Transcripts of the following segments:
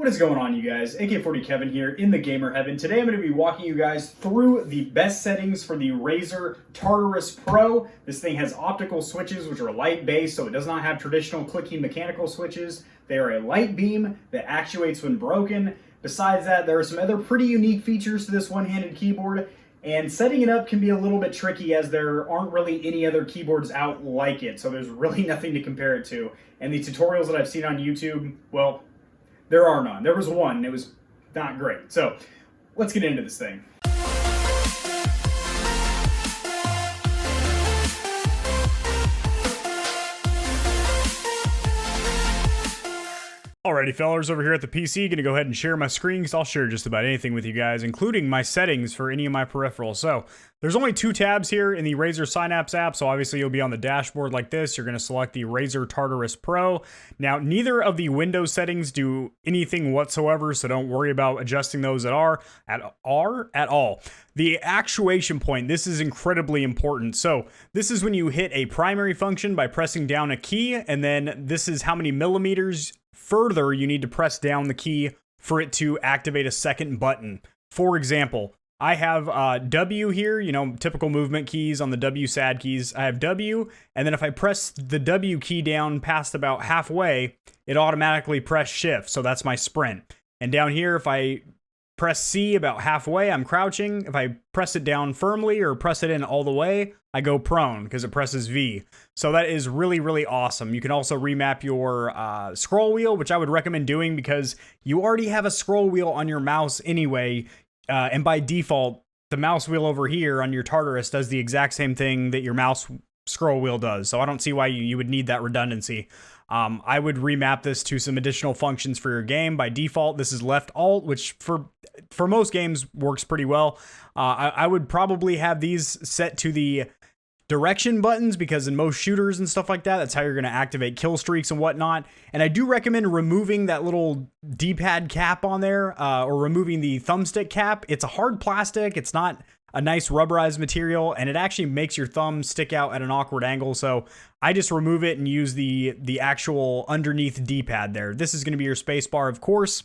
What is going on, you guys? AK40 Kevin here in the Gamer Heaven. Today I'm going to be walking you guys through the best settings for the Razer Tartarus Pro. This thing has optical switches which are light based, so it does not have traditional clicking mechanical switches. They are a light beam that actuates when broken. Besides that, there are some other pretty unique features to this one-handed keyboard, and setting it up can be a little bit tricky as there aren't really any other keyboards out like it, so there's really nothing to compare it to. And the tutorials that I've seen on YouTube, well, there are none. There was one, and it was not great. So let's get into this thing. Alrighty, fellas, over here at the PC, gonna go ahead and share my screen because I'll share just about anything with you guys, including my settings for any of my peripherals. So there's only two tabs here in the Razer Synapse app, so obviously you'll be on the dashboard like this. You're gonna select the Razer Tartarus Pro. Now, neither of the Windows settings do anything whatsoever, so don't worry about adjusting those at all. The actuation point, this is incredibly important. So this is when you hit a primary function by pressing down a key, and then this is how many millimeters further you need to press down the key for it to activate a second button. For example, I have W here, typical movement keys on the W SAD keys. I have W, and then if I press the W key down past about halfway, it automatically press shift, so that's my sprint. And down here, if I press C about halfway, I'm crouching. If I press it down firmly or press it in all the way, I go prone because it presses V. So that is really, really awesome. You can also remap your scroll wheel, which I would recommend doing because you already have a scroll wheel on your mouse anyway. And by default, the mouse wheel over here on your Tartarus does the exact same thing that your mouse scroll wheel does. So I don't see why you would need that redundancy. I would remap this to some additional functions for your game. By default, this is left alt, which for most games works pretty well. I would probably have these set to the direction buttons because in most shooters and stuff like that, that's how you're going to activate kill streaks and whatnot. And I do recommend removing that little D-pad cap on there or removing the thumbstick cap. It's a hard plastic. It's not a nice rubberized material, and it actually makes your thumb stick out at an awkward angle. So I just remove it and use the actual underneath D-pad there. This is going to be your space bar, of course.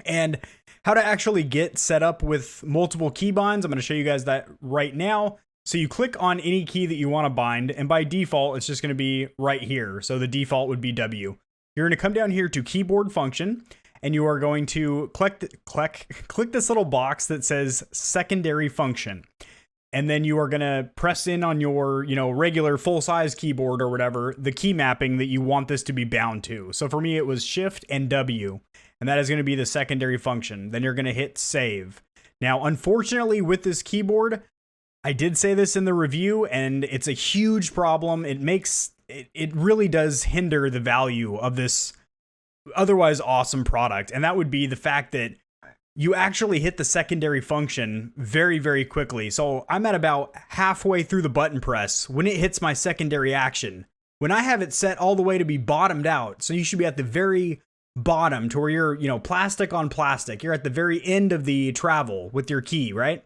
And how to actually get set up with multiple keybinds, I'm going to show you guys that right now. So you click on any key that you want to bind, and by default, it's just going to be right here. So the default would be W. You're going to come down here to keyboard function, and you are going to click this little box that says secondary function. And then you are going to press in on your, regular full-size keyboard or whatever, the key mapping that you want this to be bound to. So for me, it was Shift and W, and that is going to be the secondary function. Then you're going to hit save. Now, unfortunately, with this keyboard, I did say this in the review, and it's a huge problem. It really does hinder the value of this otherwise awesome product, and that would be the fact that you actually hit the secondary function very, very quickly. So I'm at about halfway through the button press when it hits my secondary action. When I have it set all the way to be bottomed out, so you should be at the very bottom to where you're, plastic on plastic. You're at the very end of the travel with your key, right?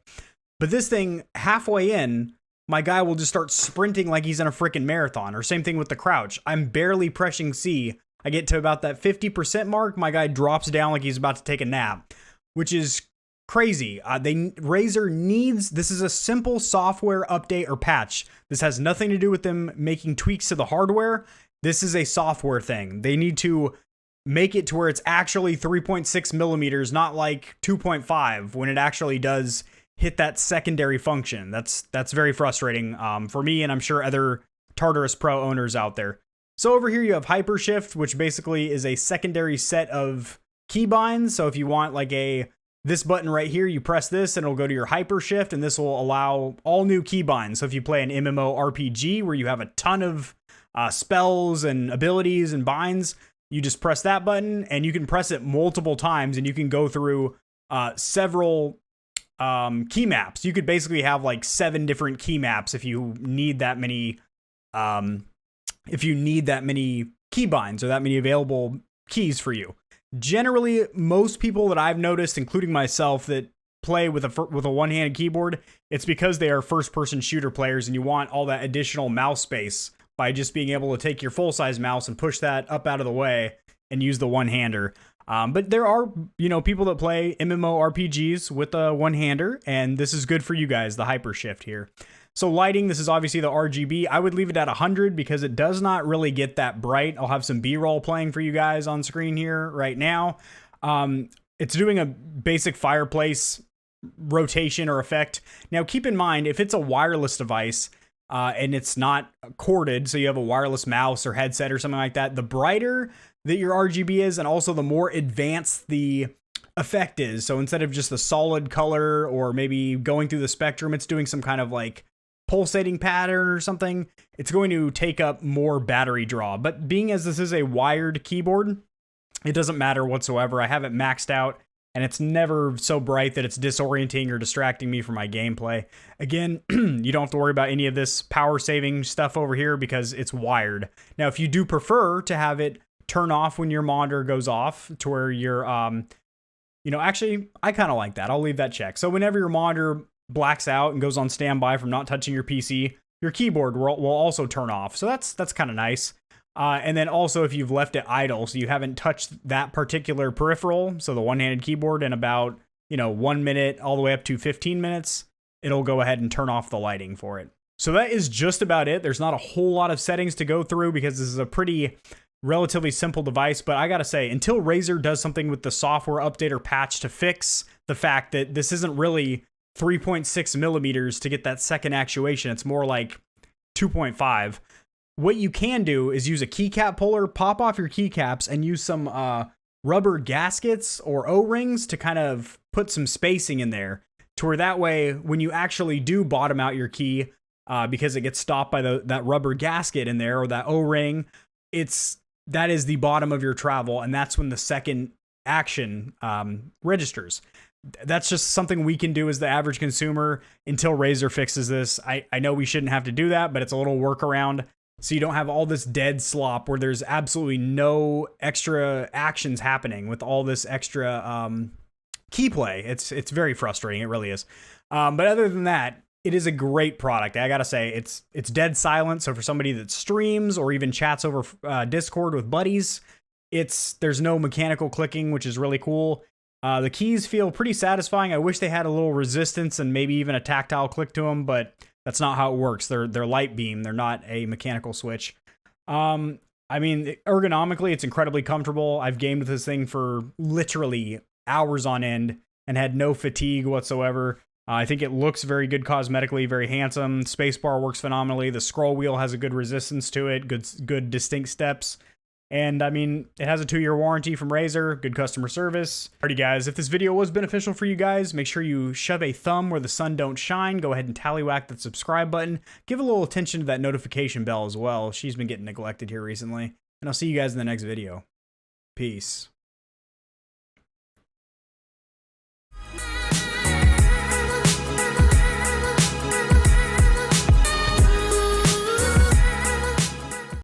But this thing, halfway in, my guy will just start sprinting like he's in a freaking marathon, or same thing with the crouch. I'm barely pressing C. I get to about that 50% mark, my guy drops down like he's about to take a nap, which is crazy. Razer needs, this is a simple software update or patch. This has nothing to do with them making tweaks to the hardware. This is a software thing. They need to make it to where it's actually 3.6 millimeters, not like 2.5 when it actually does hit that secondary function. That's very frustrating for me, and I'm sure other Tartarus Pro owners out there. So over here you have Hypershift, which basically is a secondary set of keybinds. So if you want like this button right here, you press this and it'll go to your Hypershift, and this will allow all new keybinds. So if you play an MMORPG where you have a ton of spells and abilities and binds, you just press that button, and you can press it multiple times, and you can go through several key maps. You could basically have like 7 different key maps if you need that many keybinds or that many available keys for you. Generally, most people that I've noticed, including myself, that play with a one-handed keyboard, it's because they are first-person shooter players, and you want all that additional mouse space by just being able to take your full-size mouse and push that up out of the way and use the one-hander. But there are, people that play MMORPGs with a one-hander, and this is good for you guys, the Hypershift here. So lighting, this is obviously the RGB. I would leave it at 100 because it does not really get that bright. I'll have some B-roll playing for you guys on screen here right now. It's doing a basic fireplace rotation or effect. Now, keep in mind, if it's a wireless device and it's not corded, so you have a wireless mouse or headset or something like that, the brighter that your RGB is, and also the more advanced the effect is. So instead of just a solid color or maybe going through the spectrum, it's doing some kind of like pulsating pattern or something. It's going to take up more battery draw. But being as this is a wired keyboard, it doesn't matter whatsoever. I have it maxed out, and it's never so bright that it's disorienting or distracting me from my gameplay. Again, you don't have to worry about any of this power saving stuff over here because it's wired. Now, if you do prefer to have it turn off when your monitor goes off to where you're, actually, I kind of like that. I'll leave that checked. So whenever your monitor blacks out and goes on standby from not touching your PC, your keyboard will also turn off. So that's kind of nice. And then also if you've left it idle, so you haven't touched that particular peripheral, so the one-handed keyboard, in about, 1 minute all the way up to 15 minutes, it'll go ahead and turn off the lighting for it. So that is just about it. There's not a whole lot of settings to go through because this is a pretty relatively simple device, but I gotta say, until Razer does something with the software update or patch to fix the fact that this isn't really 3.6 millimeters to get that second actuation, it's more like 2.5. What you can do is use a keycap puller, pop off your keycaps, and use some rubber gaskets or O-rings to kind of put some spacing in there, to where that way, when you actually do bottom out your key, because it gets stopped by that rubber gasket in there or that O-ring, that is the bottom of your travel, and that's when the second action registers. That's just something we can do as the average consumer until Razer fixes this. I know we shouldn't have to do that, but it's a little workaround so you don't have all this dead slop where there's absolutely no extra actions happening with all this extra key play. It's very frustrating. It really is. But other than that, it is a great product. I gotta say, it's dead silent. So for somebody that streams or even chats over Discord with buddies, there's no mechanical clicking, which is really cool. The keys feel pretty satisfying. I wish they had a little resistance and maybe even a tactile click to them, but that's not how it works. They're light beam. They're not a mechanical switch. Ergonomically, it's incredibly comfortable. I've gamed with this thing for literally hours on end and had no fatigue whatsoever. I think it looks very good cosmetically, very handsome. Spacebar works phenomenally. The scroll wheel has a good resistance to it, good distinct steps. And it has a 2-year warranty from Razer, good customer service. Alrighty guys, if this video was beneficial for you guys, make sure you shove a thumb where the sun don't shine. Go ahead and tallywhack that subscribe button. Give a little attention to that notification bell as well. She's been getting neglected here recently. And I'll see you guys in the next video. Peace.